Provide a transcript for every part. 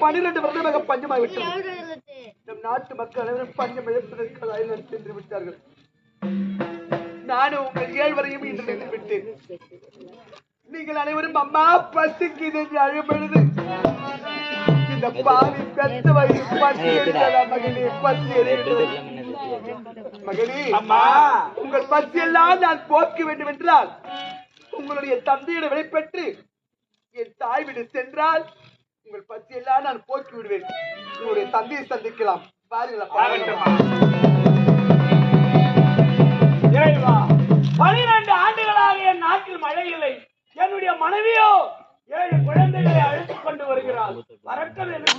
12 வருடமாக பஞ்சமாகிவிட்டது. நம் நாட்டு மக்கள் அனைவரும் பஞ்சம் இழப்பதற்காக சென்று விட்டார்கள். நானும் உங்கள் 7 வரையும் இன்று நின்று விட்டேன். நீங்கள் அனைவரும் அம்மா பசிக்குது என்று அழும்பொழுது இந்த பாவி பெத்த வயிறு பசி எரிகிறதா மகனே, பசி எரிகிறது. மகனே, அம்மா உங்கள் பசியெல்லாம் நான் போக்க வேண்டும் என்றால் உங்களுடைய தந்தையிடம் விடைபெற்று என் தாய் வீடு சென்றால் உங்கள் பசியெல்லாம் நான் போக்கி விடுவேன். உங்களுடைய தந்தையை சந்திக்கலாம். பாருங்களா 12 ஆண்டுகளாக என் நாட்டில் மழை இல்லை. என்னுடைய மனைவியோ 7 குழந்தைகளை அழைத்துக் கொண்டு வருகிறாள். வரட்டும் என்று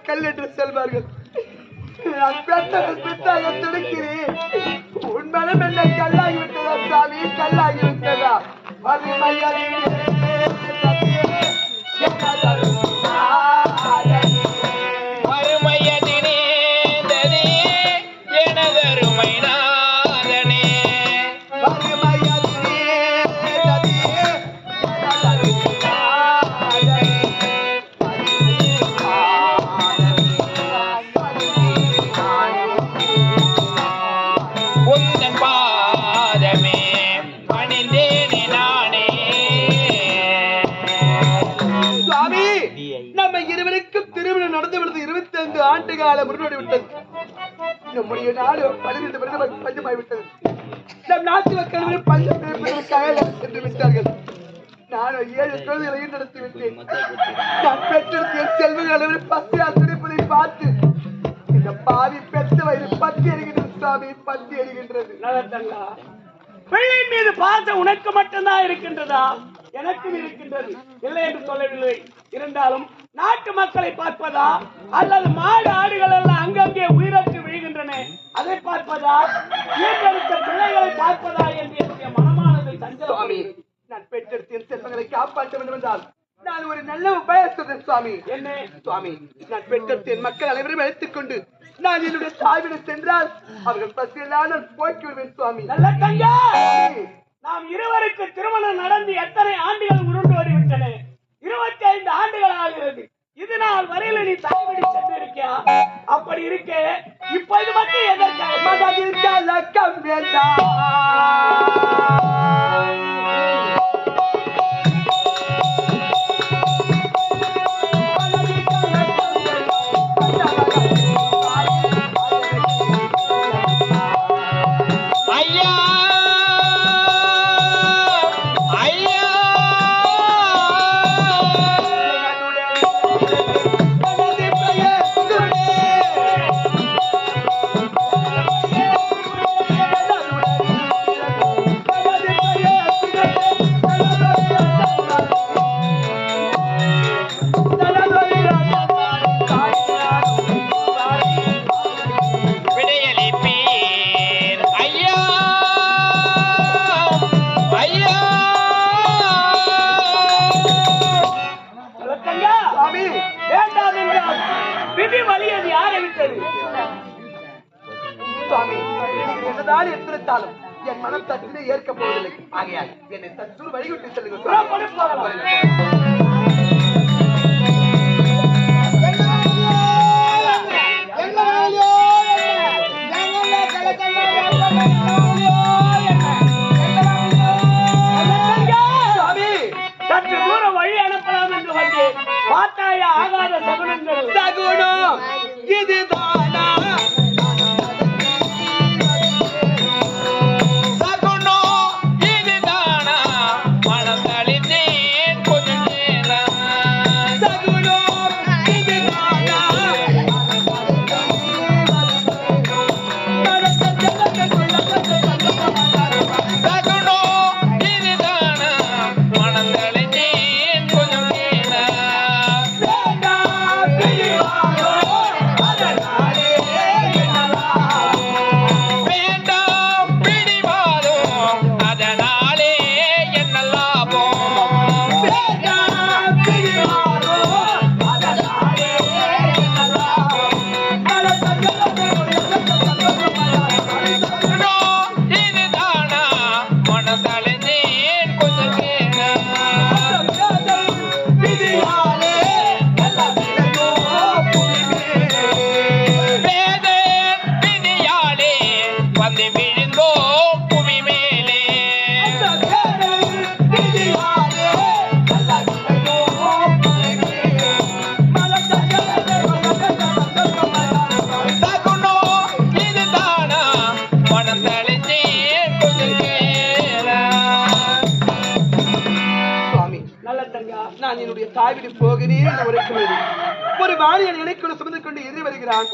கல் என்று செல்வார்கள். உன் மனம் என்ன கல்லாகிவிட்டதா சாமி, கல்லாகிவிட்டதா? ஆண்டுகால முன்னோடி விட்டது. நம்முடைய நாடு 12 வருடம் பஞ்சமாகிவிட்டது. நம் நாட்டு மக்கள் பஞ்சம் சென்று விட்டார்கள். நானும் 7 குழந்தைகளையும் நடத்தி விட்டேன். நான் பெற்றெடுத்த என் செல்வங்கள் பசியால் துடிப்பதை பார்த்து இந்த பாவி பெற்ற வயிறு பத்தி எறிகின்றது சாமி, பத்தி எறிகின்றது. பிள்ளை மீது பாசம் உனக்கு மட்டும்தான் இருக்கின்றதா? எனக்கும் இருக்கின்றது, இல்லை என்று சொல்லவில்லை. இருந்தாலும் நாட்டு மக்களை பார்ப்பதா அல்லது மாடு ஆடுகள் எல்லாம் அங்கங்கே உயிரற்று விழுகின்றன அதை பார்ப்பதா, ஈர்த்தெடுத்த பிள்ளைகளை பார்ப்பதா என்று என்னுடைய மனமானது சுவாமி, நான் பெற்றெடுத்த என் செல்வங்களை காப்பாற்ற வேண்டும் என்றால் நான் ஒரு நல்ல உபயோகம் சுவாமி. என்ன சுவாமி, நான் பெற்றெடுத்த என் மக்கள் அனைவரும் அழைத்துக் கொண்டு நான் என்னுடைய தாய்விடம் சென்றால் அவர்கள் பசியெல்லாம் நான் போக்கி விடுவேன் சுவாமி. நல்ல தங்கா, நாம் இருவருக்கு திருமணம் நடந்து எத்தனை ஆண்டுகள் உருண்டு ஓடிவிட்டன? 25 ஆண்டுகள் ஆகிறது. இது நாள் வரையில நீ தாய்வீடு சென்று இருக்கியா? அப்படி இருக்க இப்ப இது மட்டும் எதற்காக? என்னதான் எத்திருந்தாலும் என் மனம் தட்டிலே ஏற்க போவதில்லை. ஆகையால் என்னை சற்று வழிவிட்டு செல்லுங்கள். சற்று தூரம் வழி அனுப்பலாம் என்று வந்தேன். பார்த்தாயா ஆகாத சகுனங்கள்? சகுனம் இதுதானா? நல்ல தங்கா, நான் என்னுடைய தாய் வீடு போகிறேன் என்று உரைக்கிறது. ஒரு வாணியன் இணைக்குள்ள சுமந்து கொண்டு எதிரி வருகிறான்.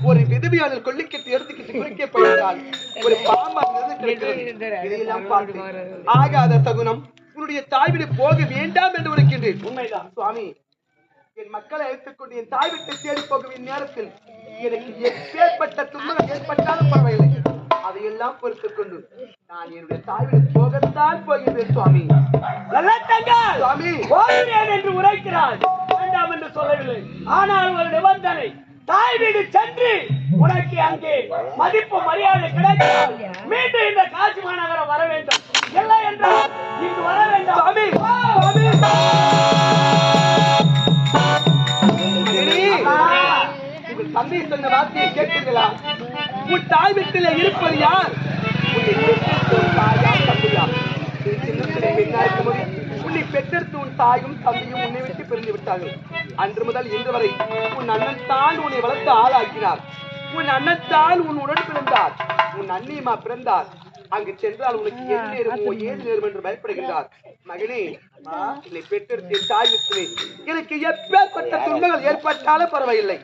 ஒரு விதவியாளர் கொள்ளிக்கட்டு எடுத்துக்கிட்டு குறுக்கே போகிறாள். ஒரு பாம்பானது கிடக்கிறது. இதையெல்லாம் பார்த்து ஆகாத சகுனம், உன்னுடைய தாய் வீடு போக வேண்டாம் என்று உரைக்கின்றேன். உண்மைதான் சுவாமி, என் மக்களை அழைத்துக் கொண்டு என் தாய் வீட்டை தேடி போகும் நேரத்தில் எனக்கு எப்பேற்பட்ட துன்பம் ஏற்பட்டாலும் பரவாயில்லை, அதையெல்லாம் பொறுத்துக் கொண்டு நான் என்னுடைய தாய் வீடு போகத்தான் போகிறேன். சுவாமி, நல்ல தங்கா, சுவாமி, போகிறேன் என்று உரைக்கிறாள், வேண்டாம் என்று சொல்லவில்லை. ஆனால் ஒரு நிபந்தனை, தாய் வீடு சென்று உனக்கு அங்கே மதிப்பு மரியாதை கிடைத்தால் மீண்டும் இந்த காசி மாநகரம் வர வேண்டும். இல்லை என்றால் இங்கு வர வேண்டாம். சுவாமி, உங்கள் தந்தை சொன்ன வார்த்தையை கேட்கிறீர்களா? உன் தாய் வீட்டில் இருப்பது யார்? உன்னை பெற்றெடுத்து உன் தாயும் தந்தையும் உன்னை விட்டு பிரிந்து விட்டார்கள். அன்று முதல் இன்று வரை உன் அண்ணன் தான் உன்னை வளர்த்து ஆளாக்கினார். உன் அண்ணன் தான் உன் உடன் பிறந்தார். உன் அண்ணியமா பிறந்தார். அங்கு சென்றால் உனக்கு எது நேருமோ ஏது நேரும் என்று பயப்படுகின்றார். மகனே, என்னை பெற்றெடுத்த தாய் வீட்டிலே எனக்கு எப்பேற்பட்ட துன்பங்கள் ஏற்பட்டாலும் பரவாயில்லை,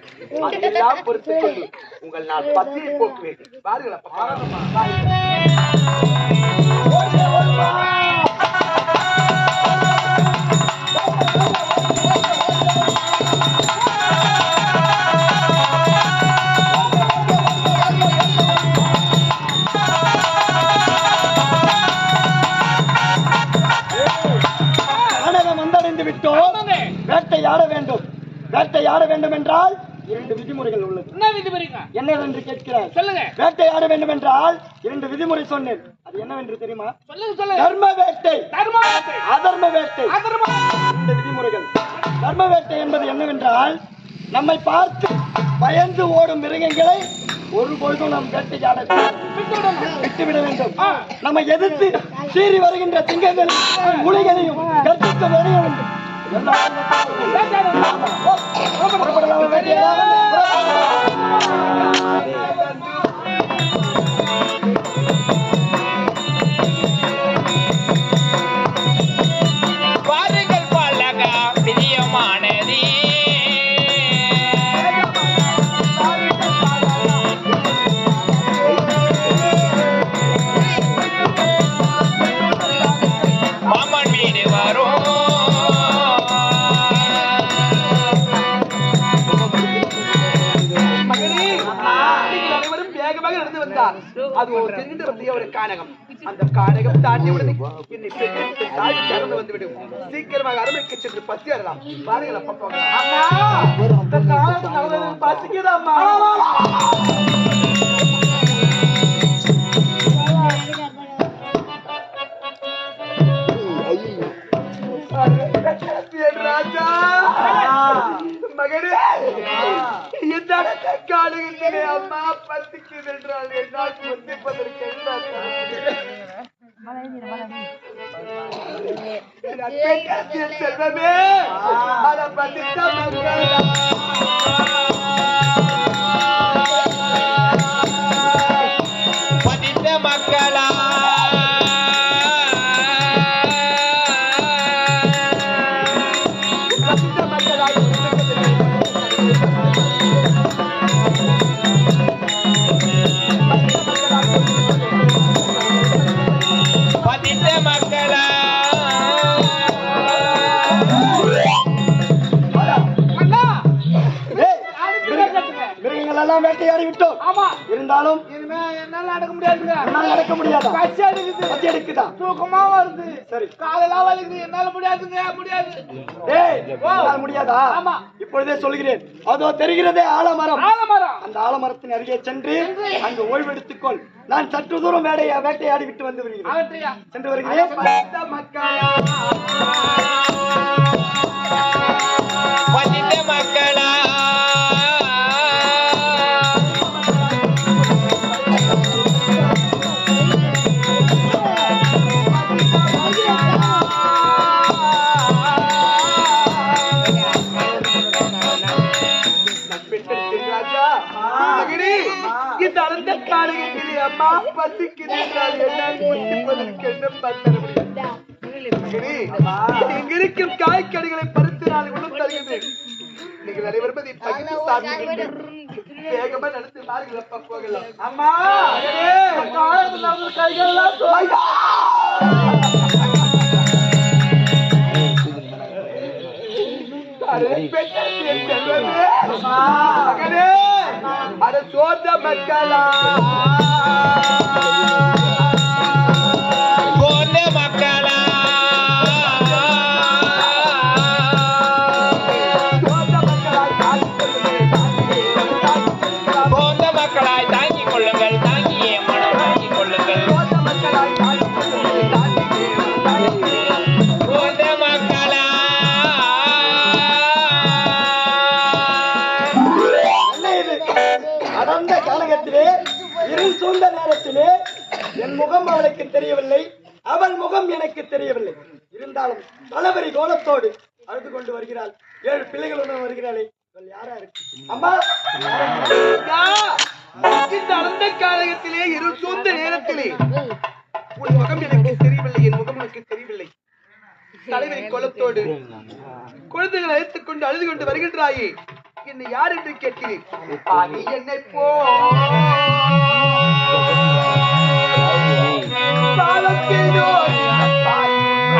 அதையெல்லாம் பொறுத்துக் கொண்டு உங்கள் நான் பத்தியை போக்குவேன். பாருங்கள் அப்பா, வேட்டையாட வேண்டும். வேட்டையாட வேண்டும் என்றால் 2 விதிமுறைகள் உள்ளது. என்ன விதிமுறைங்க? என்னவென்று கேட்கிறார்? சொல்லுங்க. வேட்டையாட வேண்டும் என்றால் 2 விதிமுறை சொன்னேன். அது என்னவென்று தெரியுமா? சொல்லுங்க, சொல்லுங்க. தர்ம வேட்டை, தர்ம வேட்டை, அதர்ம வேட்டை. 2 விதிமுறைகள். தர்ம வேட்டை என்பது என்னவென்றால், நம்மை பார்த்து பயந்து ஓடும் மிருகங்களை ஒருபொழுதும் நாம் வேட்டையாட விட்டுவிட வேண்டும். நம்மை எதிர்த்து சீறி வருகின்ற சிங்கங்களை புலிகளையும் கற்பிக்க வேண்டும். வாருங்கள் பல்லகா பிரியமானதே, மாமன் வீடு வரும். அது ஒரு தெரிந்த ஒரு கானகம். அந்த கானகம் தாண்டியவுடனே என்னை பெற்றெடுத்த தாய் திறந்து வந்துவிடும். சீக்கிரமாக அரண்மனைக்கு சென்று பசியாடலாம். பாருங்கள் அப்பா, பசிக்குதாம்மா. ராஜா, மகனே, என்னால காணுகின்றே அம்மா பசிக்குது என்றால் என்னால் முந்திப்பதற்கு செல்வமே, அதை பசித்த பதித்த மக்களா மிருகங்களெல்லாம் வேட்டையாடி விட்டோம். ஆமா, இருந்தாலும் இனிமே என்னால நடக்க முடியாதுங்க. என்னால் நடக்க முடியாதா? பசி எடுக்குது, பசி எடுக்குதா? தூக்கமா வருது. சரி, காலெல்லாம் வலிக்குது. என்னால முடியாதுங்க, முடியாது. டேய், என்னால் முடியாதா? ஆமா, இப்பொழுதே சொல்கிறேன். அதோ தெரிகிறதே ஆலமரம். ஆலமரம். அந்த ஆலமரத்தின் அருகே சென்று அங்கு ஓய்வெடுத்துக்கொள். நான் சற்று தூரம் வேட்டையாடி விட்டு வந்து வருகிறேன். சென்று வருகிறேன். பதித்த மக்களா இந்த அளந்த காலகட்டத்திலே அம்மா பசிக்குது என்றால் என்னால் முந்திப்பதற்கு என்ன பண்ண முடியும்? மகனே, இங்கு இருக்கும் காய்கறிகளை பறித்து நான் உணவு தருகின்றேன். நீங்கள் அனைவரும் இதை பகிர்ந்து சாப்பிடுங்கள். வேகமா நடந்து வாருங்கள், அப்பா போகலாம். அம்மா காலத்துல வந்து கைகள்லாம் தோய்யா. மகனே, அட சோர்ந்த மக்களா, போந்த மக்களா சோர்ந்த மக்களாய் தாங்கிக் கொள்ளுங்கள். போந்த மக்களாய் தாங்கிக் கொள்ளுங்கள், தாங்கியே மனம் தாங்கிக் கொள்ளுங்கள். சோர்ந்த மக்களாய் தாங்கிக் கொள்ளுங்கள். போந்த மக்களா என்ன இது? அடர்ந்த காலகத்திலே இருள் சூழ்ந்த நேரத்திலே என் முகம் அவளுக்கு தெரியவில்லை, அவள் முகம் எனக்கு தெரியவில்லை. இருந்தாலும் தளபதி கோலத்தோடு அழுது கொண்டு வருகிறாள். 7 பிள்ளைகளுடன் வருகிறாளே, இவள் யாரா இருக்கு? அம்மா ஐயா, இந்த அடர்ந்த காலகத்திலே இருள் சூழ்ந்த நேரத்திலே உன் முகம் எனக்கு தெரியவில்லை, என் முகம் எனக்கு தெரியவில்லை. தலைவரி கோலத்தோடு குழந்தைகளை அழைத்துக் கொண்டு அழுது கொண்டு வருகின்றாயே, என்னை யார் என்று கேட்கிறேன். நீ என்னை போ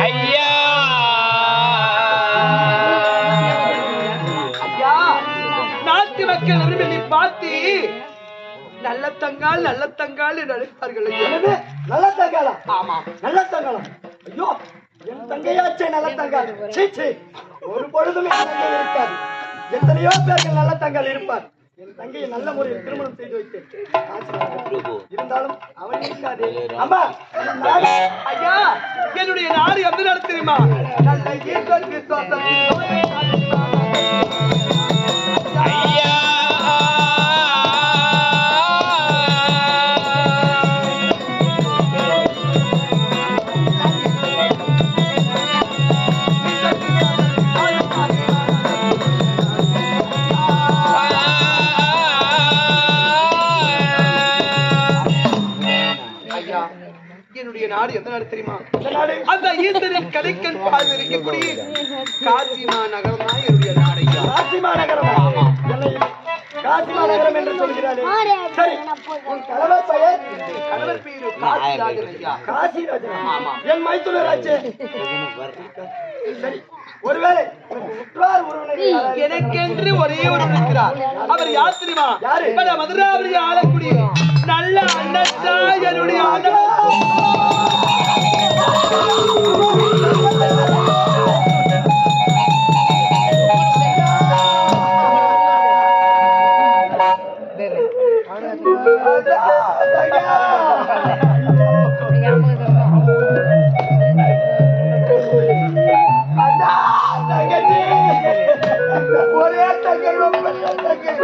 ஐயா ஐயா, நாட்டு மக்கள் அனைவரும் என்னை பார்த்து நல்ல தங்கால் நல்ல தங்கால் என்று அழைப்பார்கள் ஐயா. என்னது? நல்ல தங்காளா? ஆமா, நல்ல தங்காளம். ஐயோ, என் தங்கையாச்சே நல்ல தங்காள். சீ, சீ. ஒரு பொழுதும் என் தங்கை இருக்காது. எத்தனையோ பேர்கள் நல்ல தங்காள் இருப்பார். என் தங்கையை நல்ல முறையில் திருமணம் செய்து வைத்தேன். இருந்தாலும் அவன் இருக்காதே. அம்மா, நான் ஐயா, என்னுடைய நாடு எந்த நாடு தெரியுமா? நல்ல ஈஸ்வர் விசுவாசத்தின் ஐயா ஐயா, என்னுடைய நாடு எந்த நாடு தெரியுமா? இந்த நாடு அந்த ஈஸ்வரின் கடைக்கண் பார்வை இருக்கக்கூடிய காசிமா நகரம் தான் என்னுடைய நாடு ஐயா. காசிமா நகரம். என்னை காசிமா நகரம் என்று சொல்கிறானே. சரி, உன் கணவர் பெயர் கணவர் பேரு காசிராஜன் ஐயா. காசிராஜன். ஆமா. என் மைத்துனராச்சே. சரி, ஒருவேளை உனக்கு உற்றார் உறவினர்கள் யாராவது எனக்கென்று ஒரே ஒரு இருக்கிறார். அவர் யார் தெரியுமா? யாரு? இப்ப நான் மதுராபுரி ஆளக்கூடிய நல்ல அண்ணா என்னுடைய அண்ணன். ஒரே தங்கள் ரொம்ப தங்கள்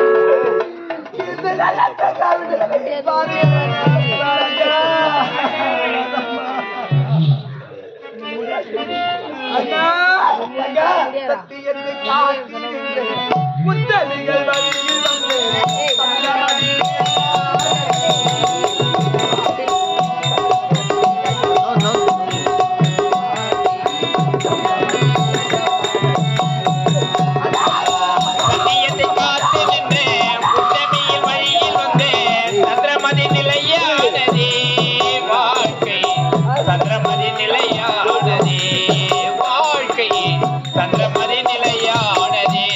இந்த நல்ல தங்கள் அண்ணா, சத்தியத்தை காட்டி புத்தகங்கள் வழியில் வந்து சத்தியத்தை காத்து நின்று புத்தமியில் வழியில் வந்து சந்திரமதி நிலையானதே வாழ்க்கை, சந்திரமதி நிலையானதே வாழ்க்கை, சந்திரமதி நிலையானதே.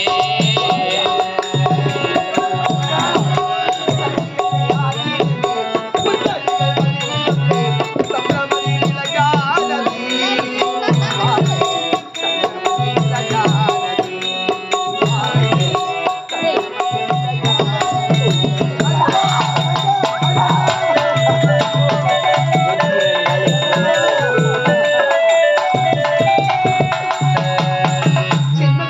சின்ன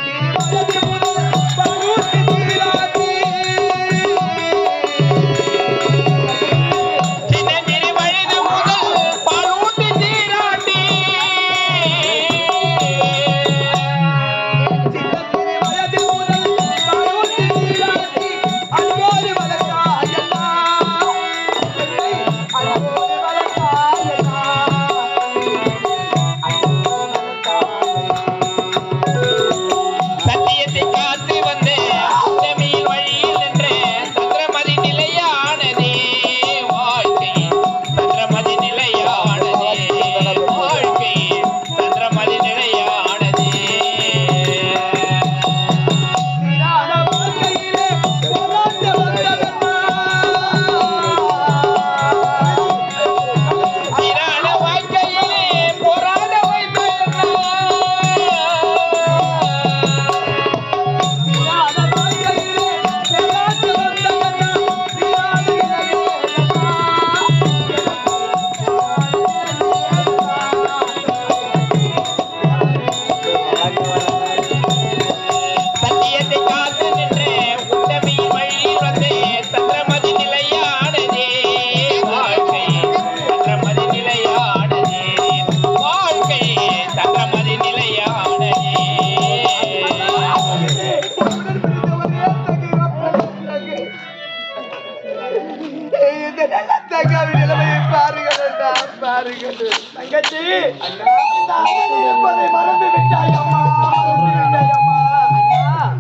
தங்காவின் நிலைமையை பாருங்கள் அண்ணா, பாருங்கள். தங்கச்சி இந்த அண்ணன் என்பதை மறந்து விட்டாய் அம்மா, மறந்து விட்டாய் அம்மா.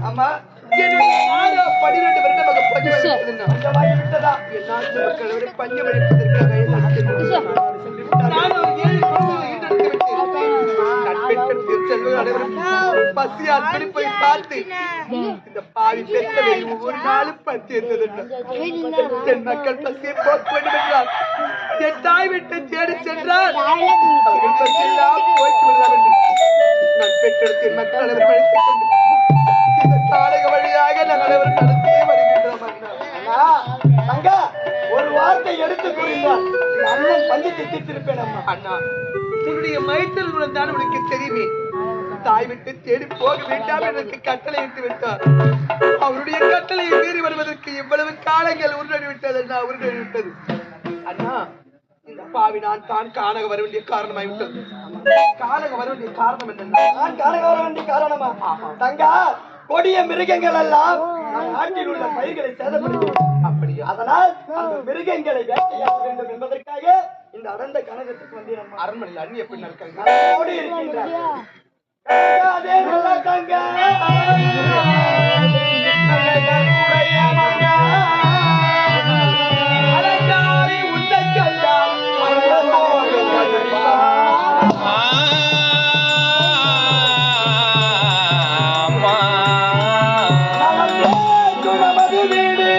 அம்மா என்னுடைய 12 வருடமாக பஞ்சம் அளிப்பதுன்னா, கொஞ்சமாகி விட்டதா? என் நாட்டு மக்கள் பஞ்சம் அளிப்பதற்காக நான் ஒரு 7 குழந்தைகளை ஈன்றெடுத்து விட்டேன். நட்பெற்ற செல்வர்கள் அனைவரும் பசியால் பிடிப்பதை பார்த்து இந்த பாவி பெற்றவை ஒவ்வொரு நாளும் பசி இருந்தது. என் மக்கள் பசியை போக்க வேண்டும் என்றால் என் தாய் வீட்டை தேடி சென்றால் அவர்கள் பசியெல்லாம் போய்க்கு விடலாம் என்று நான் பெற்றெடுத்து என் மக்கள் அனைவரும் அழைத்துக் கொண்டு இந்த காலக வழியாக நாங்கள் அனைவரும் நடத்தியே வருகின்றோம் அண்ணா. அண்ணா, தங்கா, ஒரு வார்த்தை எடுத்து கூறினார் அண்ணன் பஞ்சத்தை தீர்த்திருப்பேன் அம்மா. அண்ணா, உன்னுடைய மைத்தல் மூலம் தான் உனக்கு தெரியுமே, தாய் விட்டு தேடி போக வேண்டாம் எனக்கு கட்டளை இட்டு விட்டார். அவருடைய கட்டளையை மீறி வருவதற்கு இவ்வளவு காலங்கள் உருண்டடி விட்டது அண்ணா, உருண்டடி விட்டது. அண்ணா, இந்த பாவி நான் தான் காணக வர வேண்டிய காரணமாய் விட்டது. காணக வர வேண்டிய காரணம் என்னன்னா, நான் காண வர வேண்டிய காரணமா? தங்கா, கொடிய மிருகங்கள் எல்லாம் நம் நாட்டில் உள்ள பயிர்களை சேதப்படுத்தும். அப்படியா? அதனால் அந்த மிருகங்களை வேட்டையாட வேண்டும் என்பதற்காக இந்த அடர்ந்த கனகத்துக்கு வந்தேன் அம்மா. அரண்மனையில் அண்ணி எப்படி இருக்காங்க? ஓடி இருக்கின்றார். அதே நல்ல தங்கா, அலங்காரி உண்டைக்கெல்லாம் நமது வீடு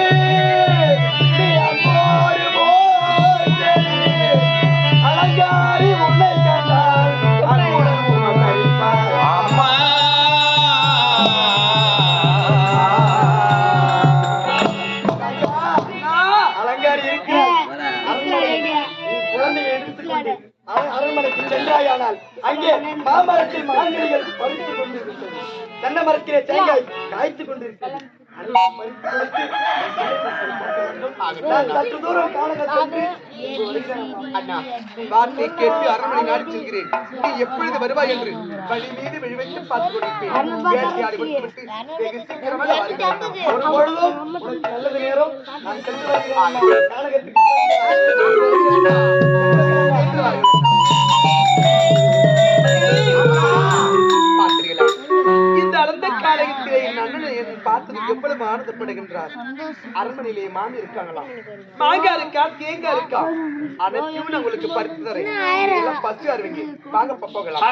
நீ அன்போடு போய் அலங்காரி உன்னை கண்டால் அன்புடன் உமக்களிப்பார். அலங்காரி இருக்கு அரண்மனை, நீ குழந்தையை எடுத்துக்கொண்டு அரண்மனைக்கு சென்றாயானால் அங்கே மாமரத்தில் மாங்கனிகள் பறித்துக் கொண்டிருக்கிறது, தென்னை மரத்திலே தேங்காய் காய்த்துக் கொண்டிருக்கிறது. அதை பறித்து கொடுத்து நான் சற்று தூரம் காணக சென்று அண்ணா, வார்த்தை கேட்டு அரண்மனை நாடி செல்கிறேன். நீ எப்பொழுது வருவாய் என்று வழி மீது விழிவைத்து பார்த்துக் கொண்டிருப்பேன். வேட்டையாடி விட்டுவிட்டு வெகு சீக்கிரமாக வருகிறேன். ஒரு பொழுதும் உனக்கு நல்லது நேரம் நான் சென்று வருகிறேன் கானகத்துக்கு. பார்த்தீர்களா, இந்த அடர்ந்த காலகத்திலே என் அண்ணனை பார்த்தது எவ்வளவு ஆனந்தப்படுகின்றார். அரண்மனையிலே மாமி இருக்காங்களாம், மாங்காய் இருக்கா, தேங்காய் இருக்கா, அனைத்தையும் நான் உங்களுக்கு பறித்து தரேன். எல்லாம் பசி அறிவிங்க, வாங்க போகலாம்.